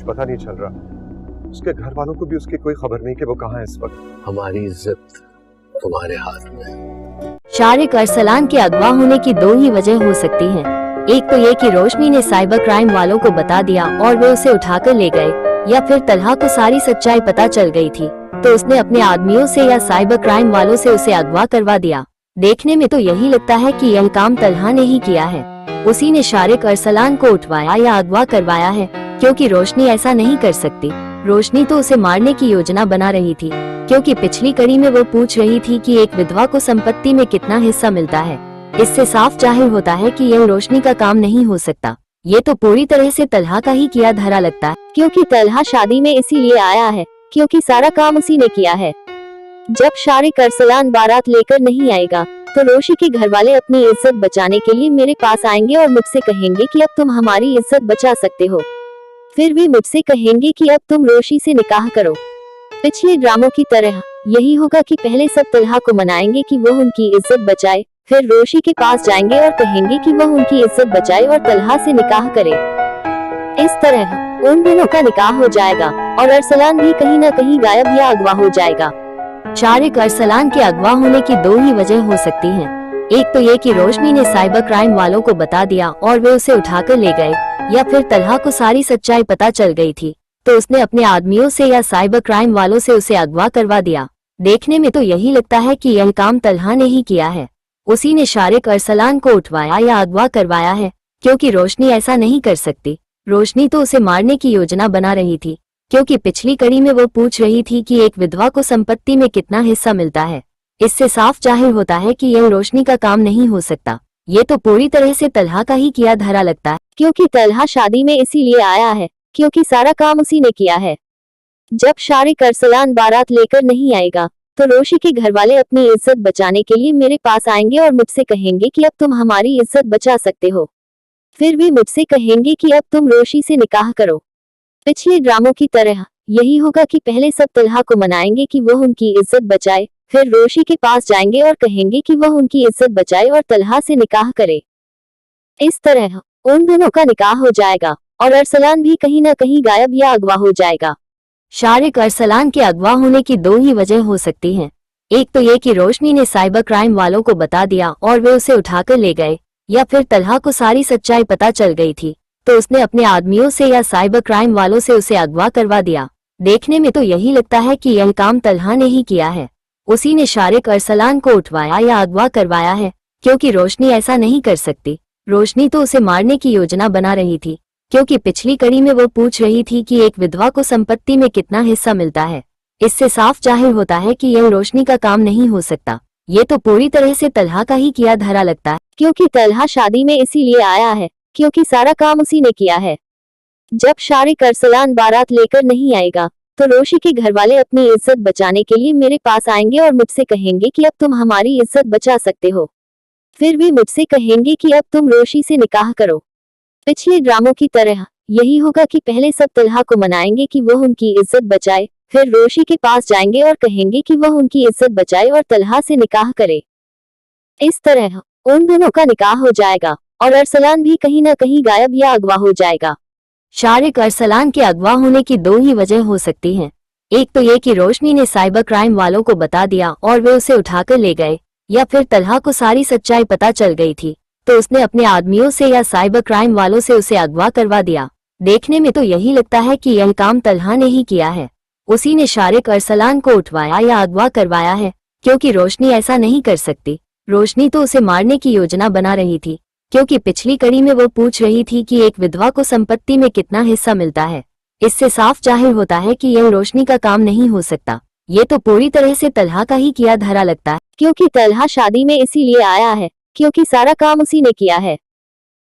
कुछ पता नहीं चल रहा। उसके घर वालों को भी उसकी कोई खबर नहीं कि वो कहाँ है इस वक्त। हमारी इज्जत तुम्हारे हाथ में। शारिक अरसलान के अगवा होने की दो ही वजह हो सकती हैं। एक तो ये कि रोशनी ने साइबर क्राइम वालों को बता दिया और वे उसे उठाकर ले गए, या फिर तलहा को सारी सच्चाई पता चल गई थी तो उसने अपने आदमियों से या साइबर क्राइम वालों से उसे अगवा करवा दिया। देखने में तो यही लगता है कि यह काम तलहा ने ही किया है। उसी ने शारिक अरसलान को उठवाया या अगवा करवाया है, क्योंकि रोशनी ऐसा नहीं कर सकती। रोशनी तो उसे मारने की योजना बना रही थी, क्योंकि पिछली कड़ी में वो पूछ रही थी कि एक विधवा को संपत्ति में कितना हिस्सा मिलता है। इससे साफ जाहिर होता है कि यह रोशनी का काम नहीं हो सकता। ये तो पूरी तरह से तलहा का ही किया धरा लगता है, क्योंकि तलहा शादी में इसीलिए आया है क्योंकि सारा काम उसी ने किया है। जब शारिक अरसलान बारात लेकर नहीं आएगा तो रोशी के घर वाले अपनी इज्जत बचाने के लिए मेरे पास आएंगे और मुझसे कहेंगे कि अब तुम हमारी इज्जत बचा सकते हो। फिर भी मुझसे कहेंगे कि अब तुम रोशी से निकाह करो। पिछले ड्रामों की तरह यही होगा कि पहले सब तलहा को मनाएंगे कि वह उनकी इज्जत बचाए, फिर रोशी के पास जाएंगे और कहेंगे कि वह उनकी इज्जत बचाए और तलहा से निकाह करे। इस तरह उन दोनों का निकाह हो जाएगा और अरसलान भी कहीं न कहीं गायब या अगवा हो जाएगा। शारिक अरसलान के अगवा होने की दो ही वजह हो सकती हैं। एक तो ये कि रोशनी ने साइबर क्राइम वालों को बता दिया और वे उसे उठाकर ले गए, या फिर तलहा को सारी सच्चाई पता चल गई थी तो उसने अपने आदमियों से या साइबर क्राइम वालों से उसे अगवा करवा दिया। देखने में तो यही लगता है कि यह काम तलहा ने ही किया है। उसी ने शारिक अरसलान को उठवाया या अगवा करवाया है, क्योंकि रोशनी ऐसा नहीं कर सकती। रोशनी तो उसे मारने की योजना बना रही थी, क्योंकि पिछली कड़ी में वो पूछ रही थी कि एक विधवा को संपत्ति में कितना हिस्सा मिलता है। इससे साफ जाहिर होता है कि यह रोशनी का काम नहीं हो सकता। ये तो पूरी तरह से तलहा का ही किया धरा लगता है, क्योंकि तलहा शादी में इसीलिए आया है क्योंकि सारा काम उसी ने किया है। जब शारिक अरसलान बारात लेकर नहीं आएगा तो रोशी के घर वाले अपनी इज्जत बचाने के लिए मेरे पास आएंगे और मुझसे कहेंगे कि अब तुम हमारी इज्जत बचा सकते हो। फिर भी मुझसे कहेंगे कि अब तुम रोशी से निकाह करो। पिछले ड्रामों की तरह यही होगा कि पहले सब तलहा को मनाएंगे कि वह उनकी इज्जत बचाए, फिर रोशी के पास जाएंगे और कहेंगे कि वह उनकी इज्जत बचाए और तलहा से निकाह करे। इस तरह उन दोनों का निकाह हो जाएगा और अरसलान भी कहीं न कहीं गायब या अगवा हो जाएगा। शारिक अरसलान के अगवा होने की दो ही वजह हो सकती हैं। एक तो ये कि रोशनी ने साइबर क्राइम वालों को बता दिया और वे उसे उठाकर ले गए, या फिर तलहा को सारी सच्चाई पता चल गई थी तो उसने अपने आदमियों से या साइबर क्राइम वालों से उसे अगवा करवा दिया। देखने में तो यही लगता है कि यह काम तलहा ने ही किया है। उसी ने शारिक अरसलान को उठवाया या अगवा करवाया है, क्योंकि रोशनी ऐसा नहीं कर सकती। रोशनी तो उसे मारने की योजना बना रही थी, क्योंकि पिछली कड़ी में वो पूछ रही थी कि एक विधवा को संपत्ति में कितना हिस्सा मिलता है। इससे साफ जाहिर होता है कि यह रोशनी का काम नहीं हो सकता। ये तो पूरी तरह से तलहा का ही किया धरा लगता है, क्योंकि तलहा शादी में इसीलिए आया है क्योंकि सारा काम उसी ने किया है। जब शारिक अरसलान बारात लेकर नहीं आएगा तो रोशी के घर वाले अपनी इज्जत बचाने के लिए मेरे पास आएंगे और मुझसे कहेंगे कि अब तुम हमारी इज्जत बचा सकते हो। फिर भी मुझसे कहेंगे कि अब तुम रोशी से निकाह करो। पिछले ड्रामों की तरह यही होगा कि पहले सब तलहा को मनाएंगे कि वह उनकी इज्जत बचाए, फिर रोशी के पास जाएंगे और कहेंगे कि वह उनकी इज्जत बचाए और तलहा से निकाह करे। इस तरह उन दोनों का निकाह हो जाएगा और अरसलान भी कहीं न कहीं गायब या अगवा हो जाएगा। शारिक अरसलान के अगवा होने की दो ही वजह हो सकती हैं। एक तो ये कि रोशनी ने साइबर क्राइम वालों को बता दिया और वे उसे उठाकर ले गए, या फिर तलहा को सारी सच्चाई पता चल गई थी तो उसने अपने आदमियों से या साइबर क्राइम वालों से उसे अगवा करवा दिया। देखने में तो यही लगता है कि यह काम तलहा ने ही किया है। उसी ने शारिक अरसलान को उठवाया या अगवा करवाया है, क्योंकि रोशनी ऐसा नहीं कर सकती। रोशनी तो उसे मारने की योजना बना रही थी, क्योंकि पिछली कड़ी में वो पूछ रही थी कि एक विधवा को संपत्ति में कितना हिस्सा मिलता है। इससे साफ जाहिर होता है कि यह रोशनी का काम नहीं हो सकता। ये तो पूरी तरह से तलहा का ही किया धरा लगता है, क्योंकि तलहा शादी में इसीलिए आया है क्योंकि सारा काम उसी ने किया है।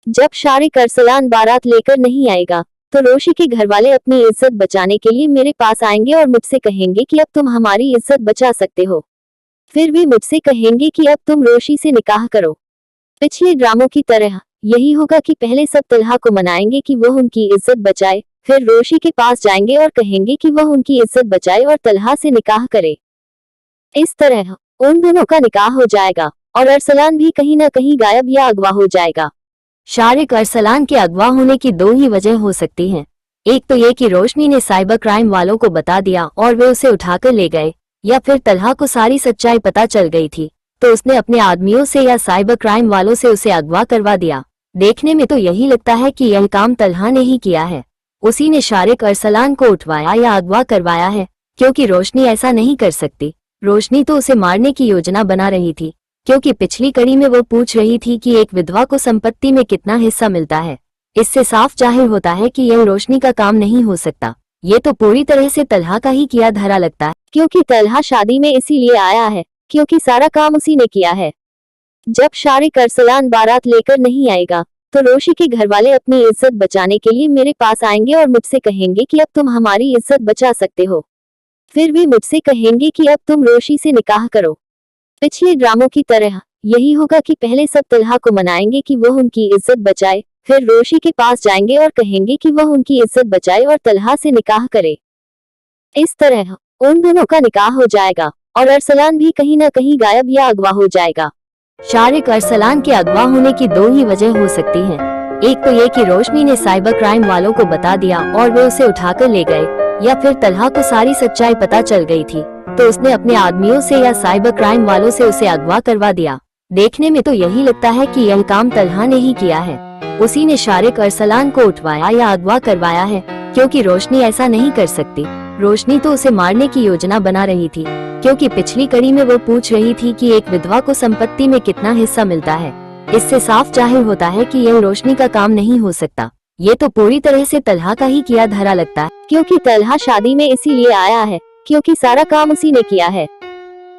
जब शारिक अरसलान बारात लेकर नहीं आएगा तो रोशी के घर वाले अपनी इज्जत बचाने के लिए मेरे पास आएंगे और मुझसे कहेंगे कि अब तुम हमारी इज्जत बचा सकते हो। फिर भी मुझसे कहेंगे कि अब तुम रोशी से निकाह करो। पिछले ड्रामों की तरह यही होगा कि पहले सब तलहा को मनाएंगे कि वह उनकी इज्जत बचाए, फिर रोशी के पास जाएंगे और कहेंगे कि वह उनकी इज्जत बचाए और तलहा से निकाह करे। इस तरह उन दोनों का निकाह हो जाएगा और अरसलान भी कहीं न कहीं गायब या अगवा हो जाएगा। शारिक अरसलान के अगवा होने की दो ही वजह हो सकती हैं। एक तो ये कि रोशनी ने साइबर क्राइम वालों को बता दिया और वे उसे उठाकर ले गए, या फिर तलहा को सारी सच्चाई पता चल गई थी तो उसने अपने आदमियों से या साइबर क्राइम वालों से उसे अगवा करवा दिया। देखने में तो यही लगता है कि यह काम तलहा ने ही किया है। उसी ने शारिक अरसलान को उठवाया या अगवा करवाया है, क्योंकि रोशनी ऐसा नहीं कर सकती। रोशनी तो उसे मारने की योजना बना रही थी, क्योंकि पिछली कड़ी में वो पूछ रही थी कि एक विधवा को संपत्ति में कितना हिस्सा मिलता है। इससे साफ जाहिर होता है कि यह रोशनी का काम नहीं हो सकता। ये तो पूरी तरह से तलहा का ही किया धरा लगता है, क्योंकि तलहा शादी में इसीलिए आया है क्योंकि सारा काम उसी ने किया है। जब शारिक अरसलान बारात लेकर नहीं आएगा तो रोशी के घर वाले अपनी इज्जत बचाने के लिए मेरे पास आएंगे और मुझसे कहेंगे कि अब तुम हमारी इज्जत बचा सकते हो। फिर भी मुझसे कहेंगे कि अब तुम रोशी से निकाह करो। पिछले ड्रामों की तरह यही होगा कि पहले सब तलहा को मनाएंगे कि वह उनकी इज्जत बचाए, फिर रोशी के पास जाएंगे और कहेंगे कि वह उनकी इज्जत बचाए और तलहा से निकाह करे। इस तरह उन दोनों का निकाह हो जाएगा और अरसलान भी कहीं न कहीं गायब या अगवा हो जाएगा। शारिक अरसलान के अगवा होने की दो ही वजह हो सकती हैं। एक तो ये कि रोशनी ने साइबर क्राइम वालों को बता दिया और वे उसे उठाकर ले गए, या फिर तलहा को सारी सच्चाई पता चल गई थी तो उसने अपने आदमियों से या साइबर क्राइम वालों से उसे अगवा करवा दिया। देखने में तो यही लगता है कि यह काम तलहा ने ही किया है। उसी ने शारिक अरसलान को उठवाया या अगवा करवाया है, क्योंकि रोशनी ऐसा नहीं कर सकती। रोशनी तो उसे मारने की योजना बना रही थी, क्योंकि पिछली कड़ी में वो पूछ रही थी कि एक विधवा को संपत्ति में कितना हिस्सा मिलता है। इससे साफ जाहिर होता है कि यह रोशनी का काम नहीं हो सकता। ये तो पूरी तरह से तलहा का ही किया धरा लगता है, क्योंकि तलहा शादी में इसीलिए आया है क्योंकि सारा काम उसी ने किया है।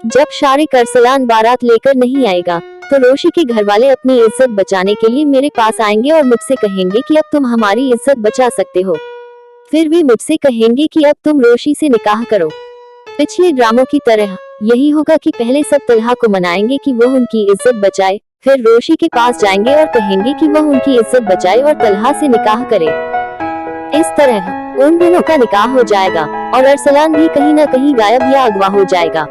जब शारिक अरसलान बारात लेकर नहीं आएगा तो रोशी के घर वाले अपनी इज्जत बचाने के लिए मेरे पास आएंगे और मुझसे कहेंगे कि अब तुम हमारी इज्जत बचा सकते हो। फिर भी मुझसे कहेंगे कि अब तुम रोशी से निकाह करो। पिछले ड्रामों की तरह यही होगा कि पहले सब तलहा को मनाएंगे कि वह उनकी इज्जत बचाए, फिर रोशी के पास जाएंगे और कहेंगे कि वह उनकी इज्जत बचाए और तलहा से निकाह करे। इस तरह उन दोनों का निकाह हो जाएगा और अरसलान भी कहीं न कहीं गायब या अगवा हो जाएगा।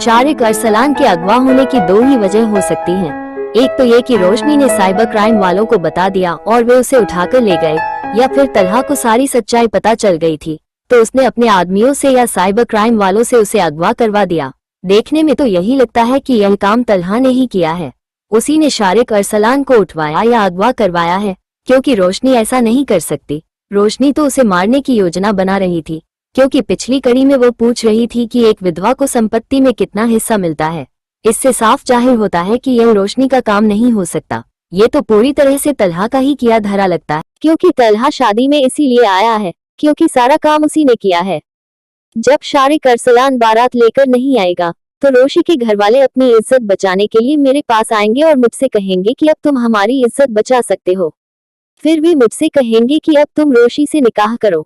शारिक अरसलान के अगवा होने की दो ही वजह हो सकती हैं। एक तो ये कि रोशनी ने साइबर क्राइम वालों को बता दिया और वे उसे उठाकर ले गए, या फिर तलहा को सारी सच्चाई पता चल गई थी तो उसने अपने आदमियों से या साइबर क्राइम वालों से उसे अगवा करवा दिया। देखने में तो यही लगता है कि यह काम तलहा ने ही किया है। उसी ने शारिक अरसलान को उठवाया या अगवा करवाया है, क्योंकि रोशनी ऐसा नहीं कर सकती। रोशनी तो उसे मारने की योजना बना रही थी, क्योंकि पिछली कड़ी में वो पूछ रही थी कि एक विधवा को संपत्ति में कितना हिस्सा मिलता है। इससे साफ जाहिर होता है कि यह रोशनी का काम नहीं हो सकता। ये तो पूरी तरह से तलहा का ही किया धरा लगता है, क्योंकि तलहा शादी में इसीलिए आया है क्योंकि सारा काम उसी ने किया है। जब शारिक अरसलान बारात लेकर नहीं आएगा तो रोशी के घर वाले अपनी इज्जत बचाने के लिए मेरे पास आएंगे और मुझसे कहेंगे कि अब तुम हमारी इज्जत बचा सकते हो। फिर भी मुझसे कहेंगे कि अब तुम रोशी से निकाह करो।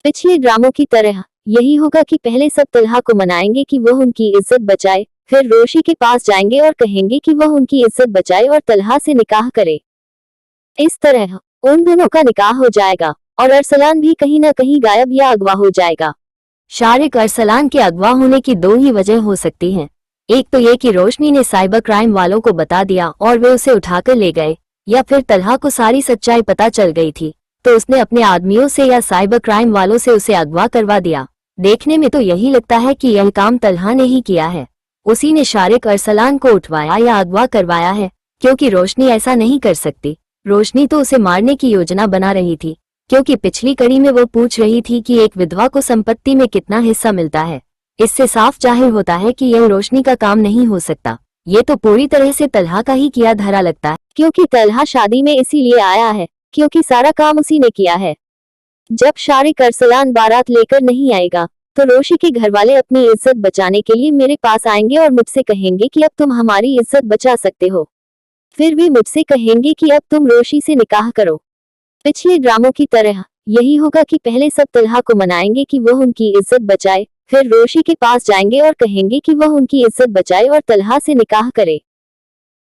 पिछले ड्रामों की तरह यही होगा कि पहले सब तलहा को मनाएंगे कि वह उनकी इज्जत बचाए, फिर रोशी के पास जाएंगे और कहेंगे कि वह उनकी इज्जत बचाए और तलहा से निकाह करे। इस तरह उन दोनों का निकाह हो जाएगा और अरसलान भी कहीं न कहीं गायब या अगवा हो जाएगा। शारिक अरसलान के अगवा होने की दो ही वजह हो सकती हैं। एक तो ये कि रोशनी ने साइबर क्राइम वालों को बता दिया और वे उसे उठाकर ले गए, या फिर तलहा को सारी सच्चाई पता चल गई थी तो उसने अपने आदमियों से या साइबर क्राइम वालों से उसे अगवा करवा दिया। देखने में तो यही लगता है कि यह काम तलहा ने ही किया है। उसी ने शारिक अरसलान को उठवाया या अगवा करवाया है, क्योंकि रोशनी ऐसा नहीं कर सकती। रोशनी तो उसे मारने की योजना बना रही थी, क्योंकि पिछली कड़ी में वो पूछ रही थी कि एक विधवा को संपत्ति में कितना हिस्सा मिलता है। इससे साफ जाहिर होता है कि यह रोशनी का काम नहीं हो सकता। ये तो पूरी तरह से तलहा का ही किया धरा लगता है, क्योंकि तलहा शादी में इसीलिए आया है क्योंकि सारा काम उसी ने किया है। जब शारिक अरसलान बारात लेकर नहीं आएगा तो रोशी के घर वाले अपनी इज्जत बचाने के लिए मेरे पास आएंगे और मुझसे कहेंगे कि अब तुम हमारी इज्जत बचा सकते हो। फिर भी मुझसे कहेंगे कि अब तुम रोशी से निकाह करो। पिछले ड्रामों की तरह यही होगा कि पहले सब तलहा को मनाएंगे कि वह उनकी इज्जत बचाए, फिर रोशी के पास जाएंगे और कहेंगे कि वह उनकी इज्जत बचाए और तलहा से निकाह करे।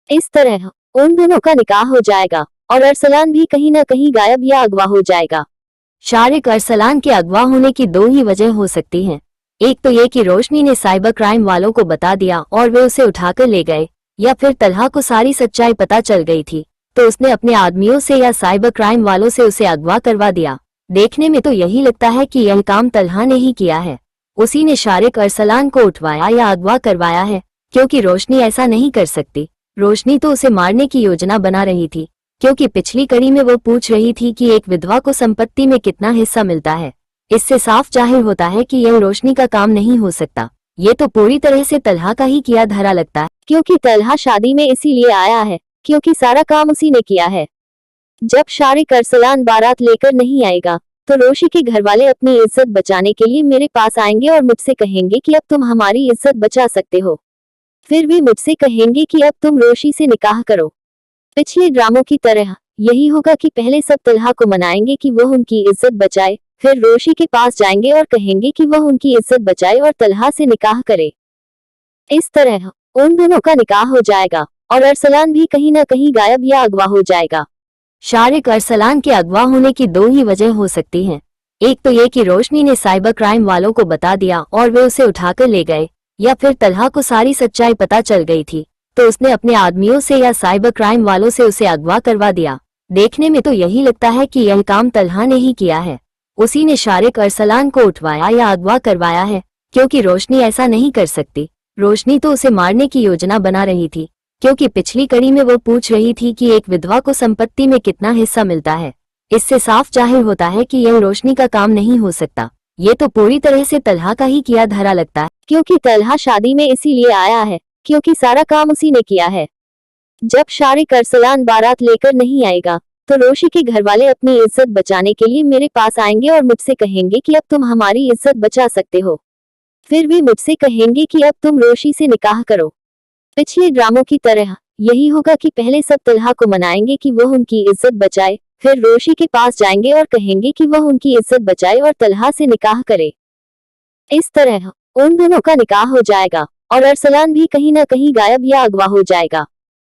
इस तरह उन दोनों का निकाह हो जाएगा और अरसलान भी कहीं न कहीं गायब या अगवा हो जाएगा। शारिक अरसलान के अगवा होने की दो ही वजह हो सकती हैं। एक तो ये कि रोशनी ने साइबर क्राइम वालों को बता दिया और वे उसे उठाकर ले गए, या फिर तलहा को सारी सच्चाई पता चल गई थी तो उसने अपने आदमियों से या साइबर क्राइम वालों से उसे अगवा करवा दिया। देखने में तो यही लगता है कि यह काम तलहा ने ही किया है। उसी ने शारिक अरसलान को उठवाया या अगवा करवाया है, क्योंकि रोशनी ऐसा नहीं कर सकती। रोशनी तो उसे मारने की योजना बना रही थी, क्योंकि पिछली कड़ी में वो पूछ रही थी कि एक विधवा को संपत्ति में कितना हिस्सा मिलता है। इससे साफ जाहिर होता है कि यह रोशनी का काम नहीं हो सकता। ये तो पूरी तरह से तलहा का ही किया धरा लगता है, क्योंकि तलहा शादी में इसीलिए आया है क्योंकि सारा काम उसी ने किया है। जब शारिक अरसलान बारात लेकर नहीं आएगा तो रोशी के घर वाले अपनी इज्जत बचाने के लिए मेरे पास आएंगे और मुझसे कहेंगे कि अब तुम हमारी इज्जत बचा सकते हो। फिर भी मुझसे कहेंगे कि अब तुम रोशी से निकाह करो। पिछले ड्रामों की तरह यही होगा कि पहले सब तलहा को मनाएंगे कि वह उनकी इज्जत बचाए, फिर रोशी के पास जाएंगे और कहेंगे कि वह उनकी इज्जत बचाए और तलहा से निकाह करे। इस तरह उन दोनों का निकाह हो जाएगा और अरसलान भी कहीं ना कहीं गायब या अगवा हो जाएगा। शारिक अरसलान के अगवा होने की दो ही वजह हो सकती हैं। एक तो ये कि रोशनी ने साइबर क्राइम वालों को बता दिया और वे उसे उठाकर ले गए, या फिर तलहा को सारी सच्चाई पता चल गई थी तो उसने अपने आदमियों से या साइबर क्राइम वालों से उसे अगवा करवा दिया। देखने में तो यही लगता है कि यह काम तलहा ने ही किया है। उसी ने शारिक अरसलान को उठवाया या अगवा करवाया है, क्योंकि रोशनी ऐसा नहीं कर सकती। रोशनी तो उसे मारने की योजना बना रही थी, क्योंकि पिछली कड़ी में वो पूछ रही थी कि एक विधवा को संपत्ति में कितना हिस्सा मिलता है। इससे साफ जाहिर होता है कि यह रोशनी का काम नहीं हो सकता। ये तो पूरी तरह से तलहा का ही किया धरा लगता है, क्योंकि तलहा शादी में इसीलिए आया है क्योंकि सारा काम उसी ने किया है। जब शारिक अरसलान बारात लेकर नहीं आएगा तो रोशी के घर वाले अपनी इज्जत बचाने के लिए मेरे पास आएंगे और मुझसे कहेंगे कि अब तुम हमारी इज्जत बचा सकते हो। फिर भी मुझसे कहेंगे कि अब तुम रोशी से निकाह करो। पिछले ड्रामों की तरह यही होगा कि पहले सब तलहा को मनाएंगे कि वह उनकी इज्जत बचाए, फिर रोशी के पास जाएंगे और कहेंगे कि वह उनकी इज्जत बचाए और तलहा से निकाह करे। इस तरह उन दोनों का निकाह हो जाएगा और अरसलान भी कहीं ना कहीं गायब या अगवा हो जाएगा।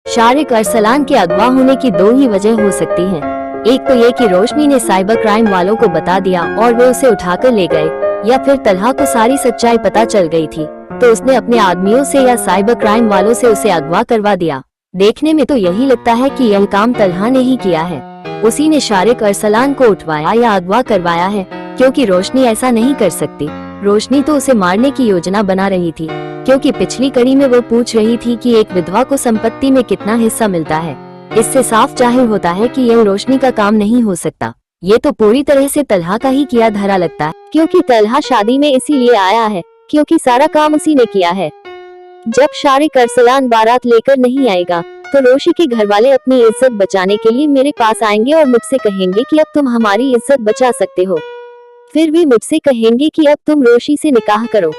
शारिक अरसलान के अगवा होने की दो ही वजह हो सकती हैं। एक तो ये कि रोशनी ने साइबर क्राइम वालों को बता दिया और वे उसे उठाकर ले गए, या फिर तलहा को सारी सच्चाई पता चल गई थी तो उसने अपने आदमियों से या साइबर क्राइम वालों से उसे अगवा करवा दिया। देखने में तो यही लगता है कि यह काम तलहा ने ही किया है। उसी ने शारिक अरसलान को उठवाया या अगवा करवाया है, क्योंकि रोशनी ऐसा नहीं कर सकती। रोशनी तो उसे मारने की योजना बना रही थी, क्योंकि पिछली कड़ी में वो पूछ रही थी कि एक विधवा को संपत्ति में कितना हिस्सा मिलता है। इससे साफ जाहिर होता है कि यह रोशनी का काम नहीं हो सकता। ये तो पूरी तरह से तलहा का ही किया धरा लगता है, क्योंकि तलहा शादी में इसीलिए आया है क्योंकि सारा काम उसी ने किया है। जब शारिक अरसलान बारात लेकर नहीं आएगा तो रोशी के घर वाले अपनी इज्जत बचाने के लिए मेरे पास आएंगे और मुझसे कहेंगे कि अब तुम हमारी इज्जत बचा सकते हो। फिर भी मुझसे कहेंगे कि अब तुम रोशी से निकाह करो।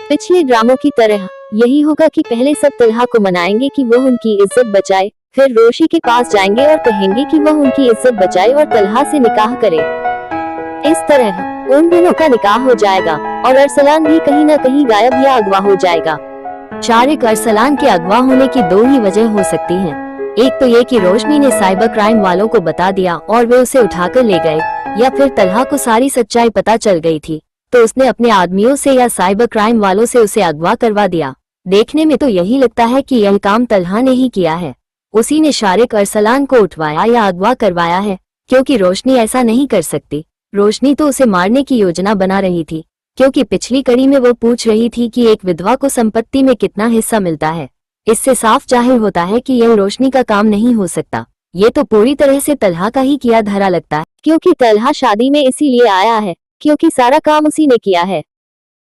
पिछले ड्रामों की तरह यही होगा कि पहले सब तलहा को मनाएंगे कि वह उनकी इज्जत बचाए, फिर रोशी के पास जाएंगे और कहेंगे कि वह उनकी इज्जत बचाए और तलहा से निकाह करे। इस तरह उन दोनों का निकाह हो जाएगा और अरसलान भी कहीं ना कहीं गायब या अगवा हो जाएगा। शारिक अरसलान के अगवा होने की दो ही वजह हो सकती हैं। एक तो ये कि रोशनी ने साइबर क्राइम वालों को बता दिया और वे उसे उठाकर ले गए, या फिर तलहा को सारी सच्चाई पता चल गई थी तो उसने अपने आदमियों से या साइबर क्राइम वालों से उसे अगवा करवा दिया। देखने में तो यही लगता है कि यह काम तलहा ने ही किया है। उसी ने शारिक अरसलान को उठवाया या अगवा करवाया है, क्योंकि रोशनी ऐसा नहीं कर सकती। रोशनी तो उसे मारने की योजना बना रही थी, क्योंकि पिछली कड़ी में वो पूछ रही थी कि एक विधवा को संपत्ति में कितना हिस्सा मिलता है। इससे साफ जाहिर होता है कि यह रोशनी का काम नहीं हो सकता। ये तो पूरी तरह से तलहा का ही किया धरा लगता है, क्योंकि तलहा शादी में इसीलिए आया है क्योंकि सारा काम उसी ने किया है।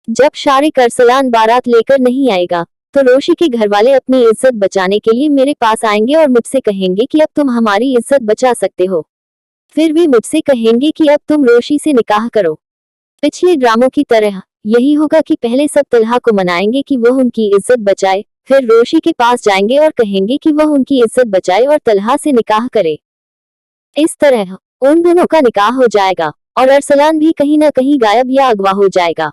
जब शारिक अरसलान बारात लेकर नहीं आएगा तो रोशी के घर वाले अपनी इज्जत बचाने के लिए मेरे पास आएंगे और मुझसे कहेंगे कि अब तुम हमारी इज्जत बचा सकते हो। फिर भी मुझसे कहेंगे कि अब तुम रोशी से निकाह करो। पिछले ड्रामों की तरह यही होगा कि पहले सब तलहा को मनाएंगे कि वह उनकी इज्जत बचाए, फिर रोशी के पास जाएंगे और कहेंगे कि वह उनकी इज्जत बचाए और तलहा से निकाह करे। इस तरह उन दोनों का निकाह हो जाएगा और अरसलान भी कहीं ना कहीं गायब या अगवा हो जाएगा।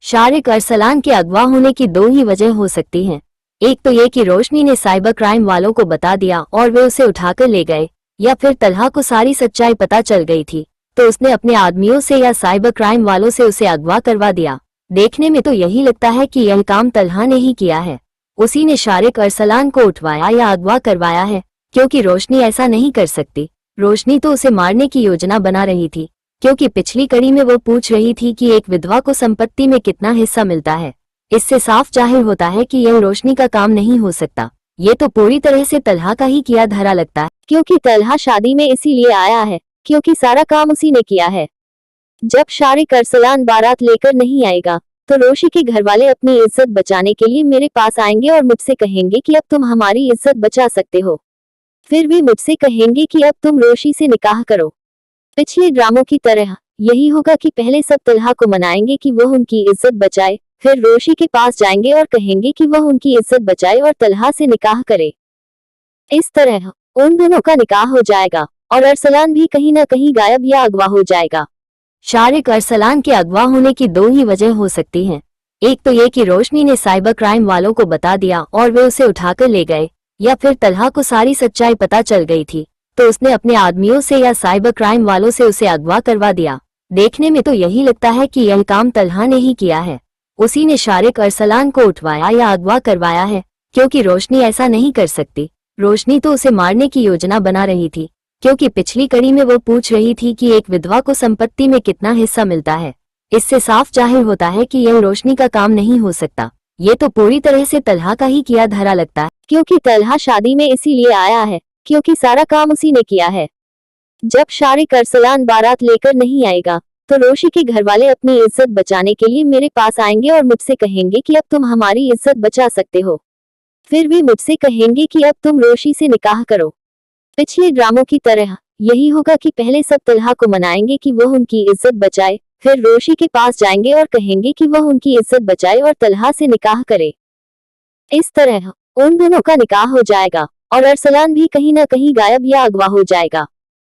शारिक अरसलान के अगवा होने की दो ही वजह हो सकती हैं। एक तो ये कि रोशनी ने साइबर क्राइम वालों को बता दिया और वे उसे उठाकर ले गए, या फिर तलहा को सारी सच्चाई पता चल गई थी तो उसने अपने आदमियों से या साइबर क्राइम वालों से उसे अगवा करवा दिया। देखने में तो यही लगता है कि यह काम तलहा ने ही किया है। उसी ने शारिक अरसलान को उठवाया या अगवा करवाया है, क्योंकि रोशनी ऐसा नहीं कर सकती। रोशनी तो उसे मारने की योजना बना रही थी, क्योंकि पिछली कड़ी में वो पूछ रही थी कि एक विधवा को संपत्ति में कितना हिस्सा मिलता है। इससे साफ जाहिर होता है कि यह रोशनी का काम नहीं हो सकता। ये तो पूरी तरह से तलहा का ही किया धरा लगता है, क्योंकि तलहा शादी में इसीलिए आया है क्योंकि सारा काम उसी ने किया है। जब शारिक अरसलान बारात लेकर नहीं आएगा तो रोशी के घर वाले अपनी इज्जत बचाने के लिए मेरे पास आएंगे और मुझसे कहेंगे कि अब तुम हमारी इज्जत बचा सकते हो। फिर भी मुझसे कहेंगे कि अब तुम रोशी से निकाह करो। पिछले ड्रामों की तरह यही होगा कि पहले सब तलहा को मनाएंगे कि वह उनकी इज्जत बचाए, फिर रोशी के पास जाएंगे और कहेंगे कि वह उनकी इज्जत बचाए और तलहा से निकाह करे। इस तरह उन दोनों का निकाह हो जाएगा और अरसलान भी कहीं ना कहीं गायब या अगवा हो जाएगा। शारिक अरसलान के अगवा होने की दो ही वजह हो सकती हैं। एक तो ये कि रोशनी ने साइबर क्राइम वालों को बता दिया और वे उसे उठाकर ले गए, या फिर तलहा को सारी सच्चाई पता चल गई थी तो उसने अपने आदमियों से या साइबर क्राइम वालों से उसे अगवा करवा दिया। देखने में तो यही लगता है कि यह काम तलहा ने ही किया है। उसी ने शारिक अरसलान को उठवाया या अगवा करवाया है, क्योंकि रोशनी ऐसा नहीं कर सकती। रोशनी तो उसे मारने की योजना बना रही थी, क्योंकि पिछली कड़ी में वो पूछ रही थी कि एक विधवा को संपत्ति में कितना हिस्सा मिलता है। इससे साफ जाहिर होता है कि यह रोशनी का काम नहीं हो सकता। ये तो पूरी तरह से तलहा का ही किया धरा लगता है, क्योंकि तलहा शादी में इसीलिए आया है क्योंकि सारा काम उसी ने किया है। जब शारिक अरसलान बारात लेकर नहीं आएगा तो रोशी के घर वाले अपनी इज्जत बचाने के लिए मेरे पास आएंगे और मुझसे कहेंगे कि अब तुम हमारी इज्जत बचा सकते हो। फिर भी मुझसे कहेंगे कि अब तुम रोशी से निकाह करो। पिछले ड्रामों की तरह यही होगा कि पहले सब तलहा को मनाएंगे कि वह उनकी इज्जत बचाए, फिर रोशी के पास जाएंगे और कहेंगे कि वह उनकी इज्जत बचाए और तलहा से निकाह करे। इस तरह उन दोनों का निकाह हो जाएगा और अरसलान भी कहीं ना कहीं गायब या अगवा हो जाएगा।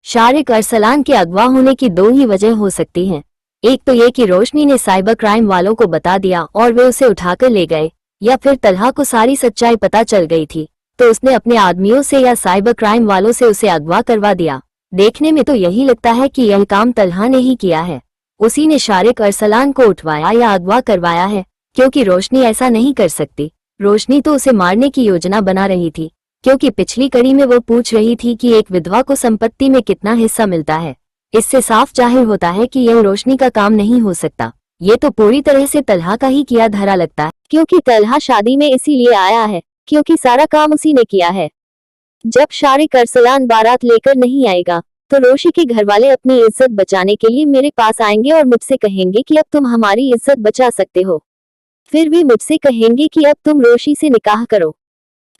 शारिक अरसलान के अगवा होने की दो ही वजह हो सकती हैं। एक तो ये कि रोशनी ने साइबर क्राइम वालों को बता दिया और वे उसे उठाकर ले गए, या फिर तलहा को सारी सच्चाई पता चल गई थी तो उसने अपने आदमियों से या साइबर क्राइम वालों से उसे अगवा करवा दिया। देखने में तो यही लगता है कि यह काम तलहा ने ही किया है। उसी ने शारिक अरसलान को उठवाया या अगवा करवाया है, क्योंकि रोशनी ऐसा नहीं कर सकती। रोशनी तो उसे मारने की योजना बना रही थी, क्योंकि पिछली कड़ी में वो पूछ रही थी कि एक विधवा को संपत्ति में कितना हिस्सा मिलता है। इससे साफ जाहिर होता है कि यह रोशनी का काम नहीं हो सकता। ये तो पूरी तरह से तलहा का ही किया धरा लगता है, क्योंकि तलहा शादी में इसीलिए आया है क्योंकि सारा काम उसी ने किया है। जब शारिक अरसलान बारात लेकर नहीं आएगा तो रोशी के घर वाले अपनी इज्जत बचाने के लिए मेरे पास आएंगे और मुझसे कहेंगे कि अब तुम हमारी इज्जत बचा सकते हो। फिर भी मुझसे कहेंगे कि अब तुम रोशी से निकाह करो।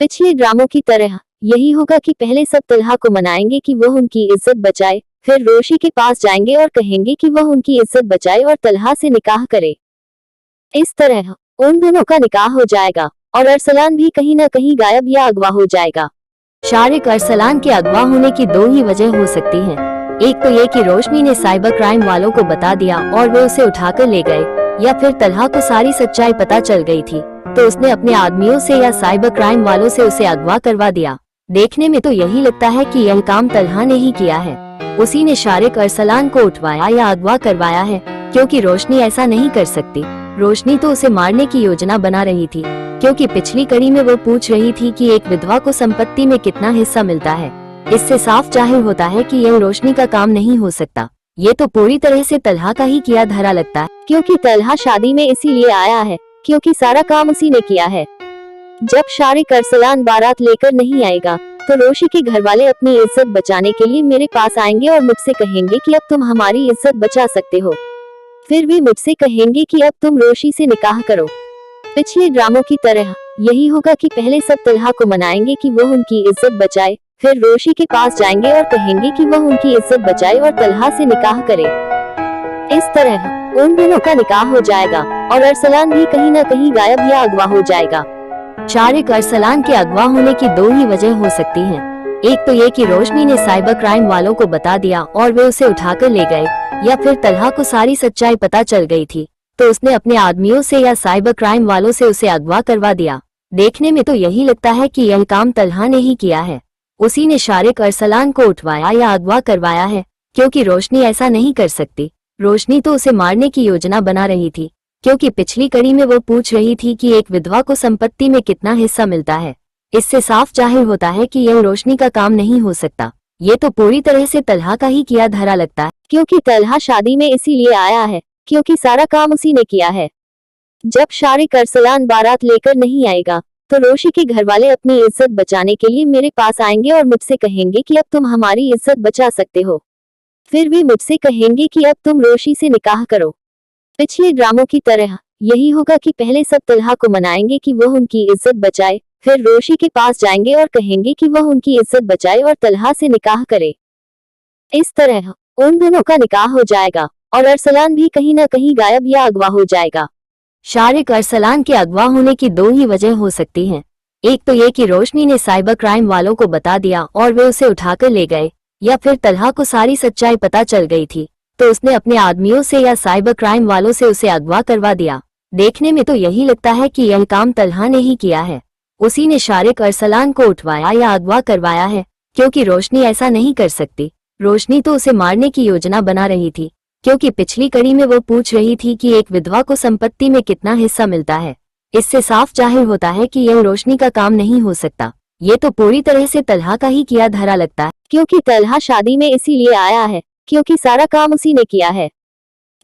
पिछले ड्रामों की तरह यही होगा कि पहले सब तलहा को मनाएंगे कि वह उनकी इज्जत बचाए, फिर रोशी के पास जाएंगे और कहेंगे कि वह उनकी इज्जत बचाए और तलहा से निकाह करे। इस तरह उन दोनों का निकाह हो जाएगा और अरसलान भी कहीं ना कहीं गायब या अगवा हो जाएगा। शारिक अरसलान के अगवा होने की दो ही वजह हो सकती हैं। एक तो ये कि रोशनी ने साइबर क्राइम वालों को बता दिया और वे उसे उठाकर ले गए, या फिर तलहा को सारी सच्चाई पता चल गई थी तो उसने अपने आदमियों से या साइबर क्राइम वालों से उसे अगवा करवा दिया। देखने में तो यही लगता है कि यह काम तलहा ने ही किया है। उसी ने शारिक अरसलान को उठवाया या अगवा करवाया है, क्योंकि रोशनी ऐसा नहीं कर सकती। रोशनी तो उसे मारने की योजना बना रही थी, क्योंकि पिछली कड़ी में वो पूछ रही थी कि एक विधवा को संपत्ति में कितना हिस्सा मिलता है। इससे साफ जाहिर होता है कि यह रोशनी का काम नहीं हो सकता। ये तो पूरी तरह से तलहा का ही किया धरा लगता है, क्योंकि तलहा शादी में इसीलिए आया है क्योंकि सारा काम उसी ने किया है। जब शारिक अरसलान बारात लेकर नहीं आएगा तो रोशी के घर वाले अपनी इज्जत बचाने के लिए मेरे पास आएंगे और मुझसे कहेंगे कि अब तुम हमारी इज्जत बचा सकते हो। फिर भी मुझसे कहेंगे कि अब तुम रोशी से निकाह करो। पिछले ड्रामों की तरह यही होगा कि पहले सब तलहा को मनाएंगे कि वह उनकी इज्जत बचाए, फिर रोशी के पास जाएंगे और कहेंगे कि वह उनकी इज्जत बचाए और तलहा से निकाह करे। इस तरह उन दोनों का निकाह हो जाएगा और अरसलान भी कहीं ना कहीं गायब या अगवा हो जाएगा। शारिक अरसलान के अगवा होने की दो ही वजह हो सकती हैं। एक तो ये कि रोशनी ने साइबर क्राइम वालों को बता दिया और वे उसे उठाकर ले गए, या फिर तलहा को सारी सच्चाई पता चल गई थी तो उसने अपने आदमियों से या साइबर क्राइम वालों से उसे अगवा करवा दिया। देखने में तो यही लगता है कि यह काम तलहा ने ही किया है। उसी ने शारिक अरसलान को उठवाया या अगवा करवाया है, क्योंकि रोशनी ऐसा नहीं कर सकती। रोशनी तो उसे मारने की योजना बना रही थी, क्योंकि पिछली कड़ी में वो पूछ रही थी कि एक विधवा को संपत्ति में कितना हिस्सा मिलता है। इससे साफ जाहिर होता है कि यह रोशनी का काम नहीं हो सकता। ये तो पूरी तरह से तलहा का ही किया धरा लगता है, क्योंकि तलहा शादी में इसीलिए आया है क्योंकि सारा काम उसी ने किया है। जब शारिक अरसलान बारात लेकर नहीं आएगा तो रोशी के घर वाले अपनी इज्जत बचाने के लिए मेरे पास आएंगे और मुझसे कहेंगे कि अब तुम हमारी इज्जत बचा सकते हो। फिर भी मुझसे कहेंगे कि अब तुम रोशी से निकाह करो। पिछले ड्रामों की तरह यही होगा कि पहले सब तलहा को मनाएंगे कि वह उनकी इज्जत बचाए, फिर रोशी के पास जाएंगे और कहेंगे कि वह उनकी इज्जत बचाए और तलहा से निकाह करे। इस तरह उन दोनों का निकाह हो जाएगा और अरसलान भी कहीं ना कहीं गायब या अगवा हो जाएगा। शारिक अरसलान के अगवा होने की दो ही वजह हो सकती हैं। एक तो ये कि रोशनी ने साइबर क्राइम वालों को बता दिया और वे उसे उठाकर ले गए, या फिर तलहा को सारी सच्चाई पता चल गई थी तो उसने अपने आदमियों से या साइबर क्राइम वालों से उसे अगवा करवा दिया। देखने में तो यही लगता है कि यह काम तलहा ने ही किया है। उसी ने शारिक अरसलान को उठवाया या अगवा करवाया है, क्योंकि रोशनी ऐसा नहीं कर सकती। रोशनी तो उसे मारने की योजना बना रही थी, क्योंकि पिछली कड़ी में वो पूछ रही थी कि एक विधवा को संपत्ति में कितना हिस्सा मिलता है। इससे साफ जाहिर होता है कि यह रोशनी का काम नहीं हो सकता। ये तो पूरी तरह से तलहा का ही किया धरा लगता है, क्योंकि तलहा शादी में इसीलिए आया है क्योंकि सारा काम उसी ने किया है।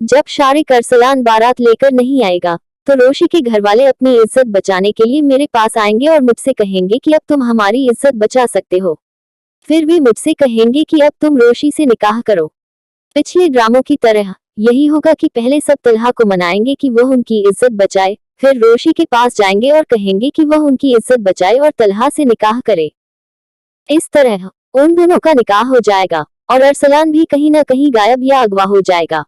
जब शारिक अरसलान बारात लेकर नहीं आएगा तो रोशी के घर वाले अपनी इज्जत बचाने के लिए मेरे पास आएंगे और मुझसे कहेंगे कि अब तुम हमारी इज्जत बचा सकते हो। फिर भी मुझसे कहेंगे कि अब तुम रोशी से निकाह करो। पिछले ड्रामों की तरह यही होगा कि पहले सब तलहा को मनाएंगे कि वह उनकी इज्जत बचाए, फिर रोशी के पास जाएंगे और कहेंगे कि वह उनकी इज्जत बचाए और तलहा से निकाह करे। इस तरह उन दोनों का निकाह हो जाएगा और अरसलान भी कहीं ना कहीं गायब या अगवा हो जाएगा।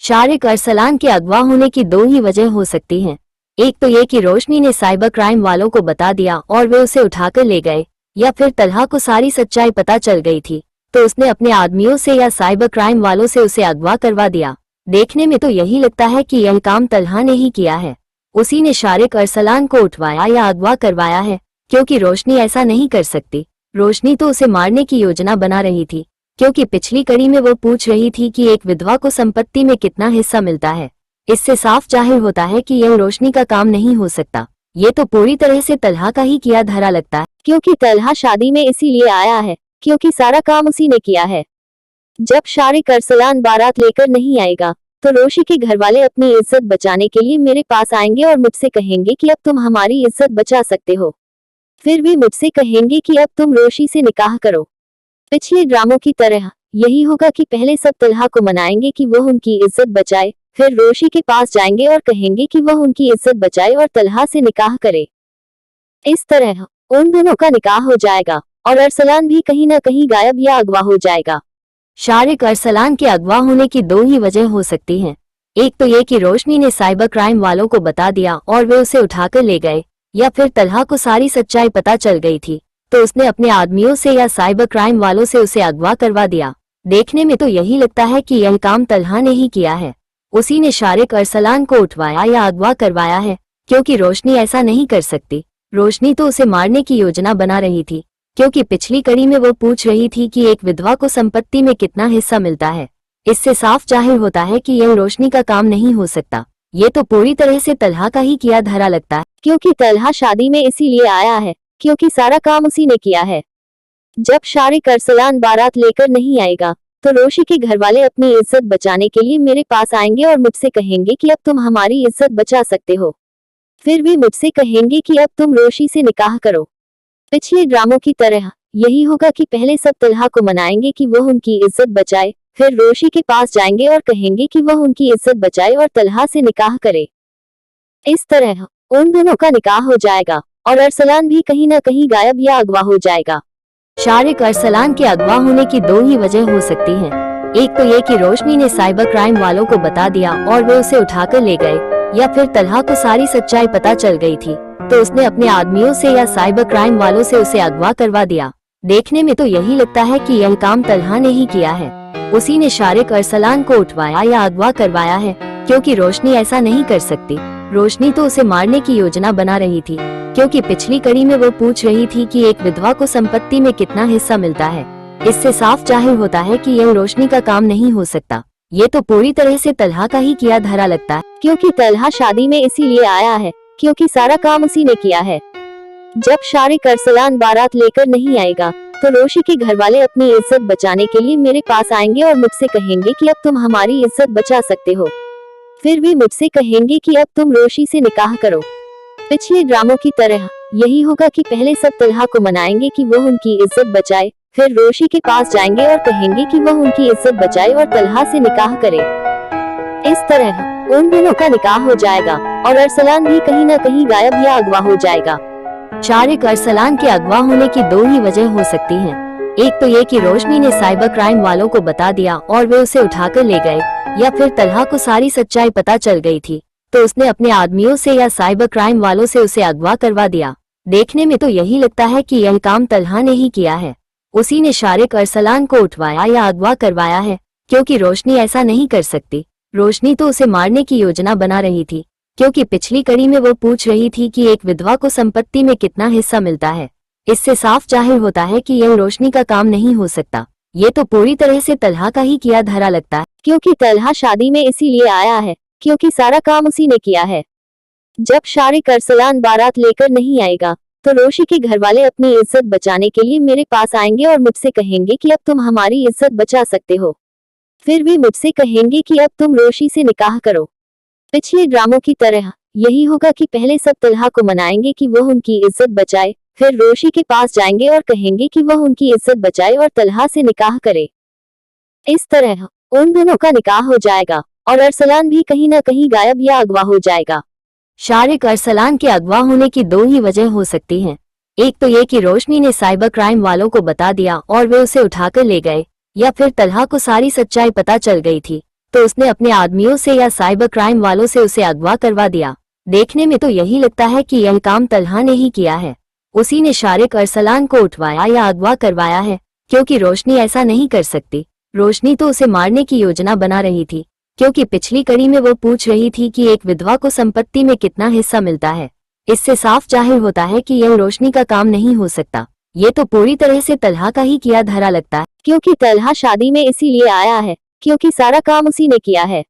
शारिक अरसलान के अगवा होने की दो ही वजह हो सकती हैं। एक तो ये कि रोशनी ने साइबर क्राइम वालों को बता दिया और वे उसे उठाकर ले गए, या फिर तलहा को सारी सच्चाई पता चल गई थी तो उसने अपने आदमियों से या साइबर क्राइम वालों से उसे अगवा करवा दिया। देखने में तो यही लगता है कि यह काम तलहा ने ही किया है। उसी ने शारिक अरसलान को उठवाया या अगवा करवाया है, क्योंकि रोशनी ऐसा नहीं कर सकती। रोशनी तो उसे मारने की योजना बना रही थी, क्योंकि पिछली कड़ी में वो पूछ रही थी कि एक विधवा को संपत्ति में कितना हिस्सा मिलता है। इससे साफ जाहिर होता है कि यह रोशनी का काम नहीं हो सकता। ये तो पूरी तरह से तलहा का ही किया धरा लगता है, क्योंकि तलहा शादी में इसीलिए आया है क्योंकि सारा काम उसी ने किया है। जब शारिक अरसलान बारात लेकर नहीं आएगा तो रोशी के घर वाले अपनी इज्जत बचाने के लिए मेरे पास आएंगे और मुझसे कहेंगे कि अब तुम हमारी इज्जत बचा सकते हो। फिर भी मुझसे कहेंगे कि अब तुम रोशी से निकाह करो। पिछले ड्रामों की तरह यही होगा कि पहले सब तलहा को मनाएंगे कि वह उनकी इज्जत बचाए, फिर रोशी के पास जाएंगे और कहेंगे कि वह उनकी इज्जत बचाए और तलहा से निकाह करे। इस तरह उन दोनों का निकाह हो जाएगा और अरसलान भी कहीं ना कहीं गायब या अगवा हो जाएगा। शारिक अरसलान के अगवा होने की दो ही वजह हो सकती हैं। एक तो ये कि रोशनी ने साइबर क्राइम वालों को बता दिया और वे उसे उठाकर ले गए, या फिर तलहा को सारी सच्चाई पता चल गई थी तो उसने अपने आदमियों से या साइबर क्राइम वालों से उसे अगवा करवा दिया। देखने में तो यही लगता है कि यह काम तलहा ने ही किया है। उसी ने शारिक अरसलान को उठवाया या अगवा करवाया है, क्योंकि रोशनी ऐसा नहीं कर सकती। रोशनी तो उसे मारने की योजना बना रही थी, क्योंकि पिछली कड़ी में वो पूछ रही थी कि एक विधवा को संपत्ति में कितना हिस्सा मिलता है। इससे साफ जाहिर होता है कि यह रोशनी का काम नहीं हो सकता। ये तो पूरी तरह से तलहा का ही किया धरा लगता है, क्योंकि तलहा शादी में इसीलिए आया है क्योंकि सारा काम उसी ने किया है। जब शारिक अरसलान बारात लेकर नहीं आएगा तो रोशी के घर वाले अपनी इज्जत बचाने के लिए मेरे पास आएंगे और मुझसे कहेंगे कि अब तुम हमारी इज्जत बचा सकते हो। फिर भी मुझसे कहेंगे कि अब तुम रोशी से निकाह करो। पिछले ड्रामों की तरह यही होगा कि पहले सब तलहा को मनाएंगे कि वह उनकी इज्जत बचाए, फिर रोशी के पास जाएंगे और कहेंगे कि वह उनकी इज्जत बचाए और तलहा से निकाह करे। इस तरह उन दोनों का निकाह हो जाएगा और अरसलान भी कहीं ना कहीं गायब या अगवा हो जाएगा। शारिक अरसलान के अगवा होने की दो ही वजह हो सकती हैं। एक तो ये कि रोशनी ने साइबर क्राइम वालों को बता दिया और वे उसे उठाकर ले गए, या फिर तलहा को सारी सच्चाई पता चल गई थी तो उसने अपने आदमियों से या साइबर क्राइम वालों से उसे अगवा करवा दिया। देखने में तो यही लगता है कि यह काम तलहा ने ही किया है। उसी ने शारिक अरसलान को उठवाया या अगवा करवाया है, क्योंकि रोशनी ऐसा नहीं कर सकती। रोशनी तो उसे मारने की योजना बना रही थी, क्योंकि पिछली कड़ी में वो पूछ रही थी कि एक विधवा को संपत्ति में कितना हिस्सा मिलता है। इससे साफ जाहिर होता है कि यह रोशनी का काम नहीं हो सकता। ये तो पूरी तरह से तलहा का ही किया धरा लगता है, क्योंकि तलहा शादी में इसीलिए आया है क्योंकि सारा काम उसी ने किया है। जब शारिक अरसलान बारात लेकर नहीं आएगा तो रोशी के घर वाले अपनी इज्जत बचाने के लिए मेरे पास आएंगे और मुझसे कहेंगे कि अब तुम हमारी इज्जत बचा सकते हो। फिर भी मुझसे कहेंगे कि अब तुम रोशी से निकाह करो। पिछले ड्रामों की तरह यही होगा कि पहले सब तलहा को मनाएंगे कि वह उनकी इज्जत बचाए, फिर रोशी के पास जाएंगे और कहेंगे कि वह उनकी इज्जत बचाए और तलहा से निकाह करे। इस तरह उन दोनों का निकाह हो जाएगा और अरसलान भी कहीं न कहीं गायब या अगवा हो जाएगा। शारिक अरसलान के अगवा होने की दो ही वजह हो सकती हैं। एक तो ये कि रोशनी ने साइबर क्राइम वालों को बता दिया और वे उसे उठाकर ले गए, या फिर तलहा को सारी सच्चाई पता चल गई थी तो उसने अपने आदमियों से या साइबर क्राइम वालों से उसे अगवा करवा दिया। देखने में तो यही लगता है कि यह काम तलहा ने ही किया है। उसी ने शारिक अरसलान को उठवाया या अगवा करवाया है, क्योंकि रोशनी ऐसा नहीं कर सकती। रोशनी तो उसे मारने की योजना बना रही थी, क्योंकि पिछली कड़ी में वो पूछ रही थी कि एक विधवा को संपत्ति में कितना हिस्सा मिलता है। इससे साफ जाहिर होता है कि यह रोशनी का काम नहीं हो सकता। ये तो पूरी तरह से तलहा का ही किया धरा लगता है, क्योंकि तलहा शादी में इसीलिए आया है क्योंकि सारा काम उसी ने किया है। जब शारिक अरसलान बारात लेकर नहीं आएगा तो रोशी के घर वाले अपनी इज्जत बचाने के लिए मेरे पास आएंगे और मुझसे कहेंगे कि अब तुम हमारी इज्जत बचा सकते हो। फिर भी मुझसे कहेंगे कि अब तुम रोशी से निकाह करो। पिछले ड्रामों की तरह यही होगा कि पहले सब तलहा को मनाएंगे कि वह उनकी इज्जत बचाए, फिर रोशी के पास जाएंगे और कहेंगे कि वह उनकी इज्जत बचाए और तलहा से निकाह करे। इस तरह उन दोनों का निकाह हो जाएगा और अरसलान भी कहीं न कहीं गायब या अगवा हो जाएगा। शारिक अरसलान के अगवा होने की दो ही वजह हो सकती हैं। एक तो ये कि रोशनी ने साइबर क्राइम वालों को बता दिया और वे उसे उठाकर ले गए, या फिर तलहा को सारी सच्चाई पता चल गई थी तो उसने अपने आदमियों से या साइबर क्राइम वालों से उसे अगवा करवा दिया। देखने में तो यही लगता है कि यह काम तलहा ने ही किया है। उसी ने शारिक अरसलान को उठवाया या अगवा करवाया है, क्योंकि रोशनी ऐसा नहीं कर सकती। रोशनी तो उसे मारने की योजना बना रही थी, क्योंकि पिछली कड़ी में वो पूछ रही थी कि एक विधवा को संपत्ति में कितना हिस्सा मिलता है। इससे साफ जाहिर होता है कि यह रोशनी का काम नहीं हो सकता। ये तो पूरी तरह से तलहा का ही किया धरा लगता है, क्योंकि तलहा शादी में इसीलिए आया है क्योंकि सारा काम उसी ने किया है।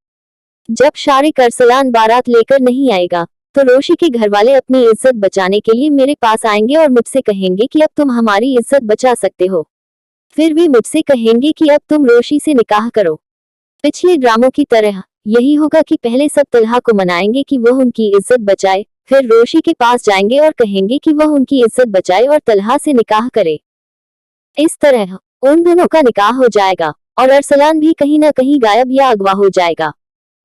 जब शारिक अरसलान बारात लेकर नहीं आएगा तो रोशी के घर वाले अपनी इज्जत बचाने के लिए मेरे पास आएंगे और मुझसे कहेंगे कि अब तुम हमारी इज्जत बचा सकते हो। फिर भी मुझसे कहेंगे कि अब तुम रोशी से निकाह करो। पिछले ड्रामों की तरह यही होगा कि पहले सब तलहा को मनाएंगे कि वह उनकी इज्जत बचाए, फिर रोशी के पास जाएंगे और कहेंगे कि वह उनकी इज्जत बचाए और तलहा से निकाह करे। इस तरह उन दोनों का निकाह हो जाएगा और अरसलान भी कहीं न कहीं गायब या अगवा हो जाएगा।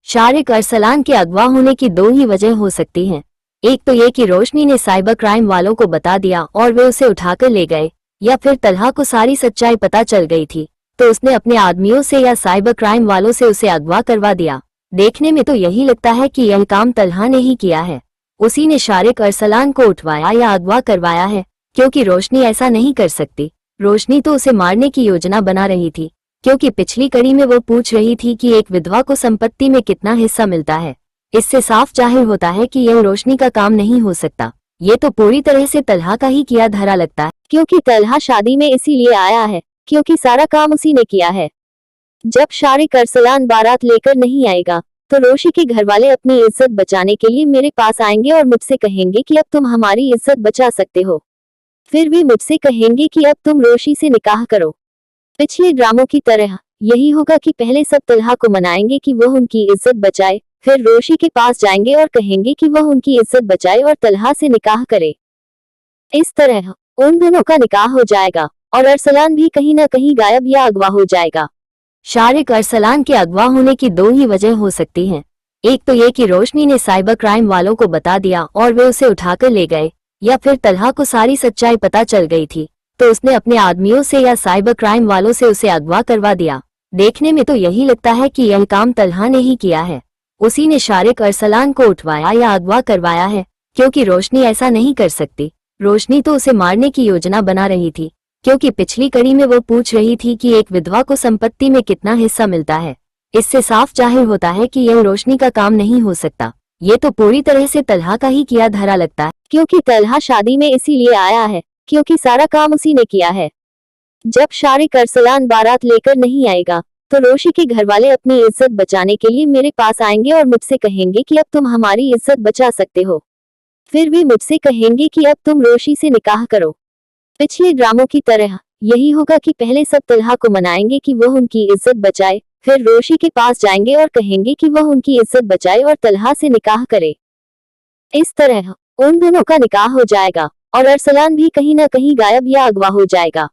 शारिक अरसलान के अगवा होने की दो ही वजह हो सकती हैं। एक तो ये कि रोशनी ने साइबर क्राइम वालों को बता दिया और वे उसे उठाकर ले गए, या फिर तलहा को सारी सच्चाई पता चल गई थी तो उसने अपने आदमियों से या साइबर क्राइम वालों से उसे अगवा करवा दिया। देखने में तो यही लगता है कि यह काम तलहा ने ही किया है। उसी ने शारिक अरसलान को उठवाया या अगवा करवाया है, क्योंकि रोशनी ऐसा नहीं कर सकती। रोशनी तो उसे मारने की योजना बना रही थी, क्योंकि पिछली कड़ी में वो पूछ रही थी कि एक विधवा को संपत्ति में कितना हिस्सा मिलता है। इससे साफ जाहिर होता है कि यह रोशनी का काम नहीं हो सकता। ये तो पूरी तरह से तलहा का ही किया धरा लगता है, क्योंकि तलहा शादी में इसीलिए आया है क्योंकि सारा काम उसी ने किया है। जब शारिक अरसलान बारात लेकर नहीं आएगा तो रोशी के घर वाले अपनी इज्जत बचाने के लिए मेरे पास आएंगे और मुझसे कहेंगे कि अब तुम हमारी इज्जत बचा सकते हो। फिर भी मुझसे कहेंगे कि अब तुम रोशी से निकाह करो। पिछले ड्रामों की तरह यही होगा कि पहले सब तलहा को मनाएंगे कि वह उनकी इज्जत बचाए, फिर रोशी के पास जाएंगे और कहेंगे कि वह उनकी इज्जत बचाए और तलहा से निकाह करे। इस तरह उन दोनों का निकाह हो जाएगा और अरसलान भी कहीं न कहीं गायब या अगवा हो जाएगा। शारिक अरसलान के अगवा होने की दो ही वजह हो सकती हैं। एक तो ये कि रोशनी ने साइबर क्राइम वालों को बता दिया और वे उसे उठाकर ले गए, या फिर तलहा को सारी सच्चाई पता चल गई थी तो उसने अपने आदमियों से या साइबर क्राइम वालों से उसे अगवा करवा दिया। देखने में तो यही लगता है कि यह काम तलहा ने ही किया है। उसी ने शारिक अरसलान को उठवाया या अगवा करवाया है, क्योंकि रोशनी ऐसा नहीं कर सकती। रोशनी तो उसे मारने की योजना बना रही थी, क्योंकि पिछली कड़ी में वो पूछ रही थी कि एक विधवा को संपत्ति में कितना हिस्सा मिलता है। इससे साफ जाहिर होता है कि यह रोशनी का काम नहीं हो सकता। ये तो पूरी तरह से तलहा का ही किया धरा लगता है, क्योंकि तलहा शादी में इसीलिए आया है क्योंकि सारा काम उसी ने किया है। जब शारिक अरसलान बारात लेकर नहीं आएगा तो रोशी के घर वाले अपनी इज्जत बचाने के लिए मेरे पास आएंगे और मुझसे कहेंगे कि अब तुम हमारी इज्जत बचा सकते हो। फिर भी मुझसे कहेंगे कि अब तुम रोशी से निकाह करो। पिछले ड्रामों की तरह यही होगा कि पहले सब तलहा को मनाएंगे कि वह उनकी इज्जत बचाए, फिर रोशी के पास जाएंगे और कहेंगे कि वह उनकी इज्जत बचाए और तलहा से निकाह करे। इस तरह उन दोनों का निकाह हो जाएगा और अरसलान भी कहीं ना कहीं गायब या अगवा हो जाएगा।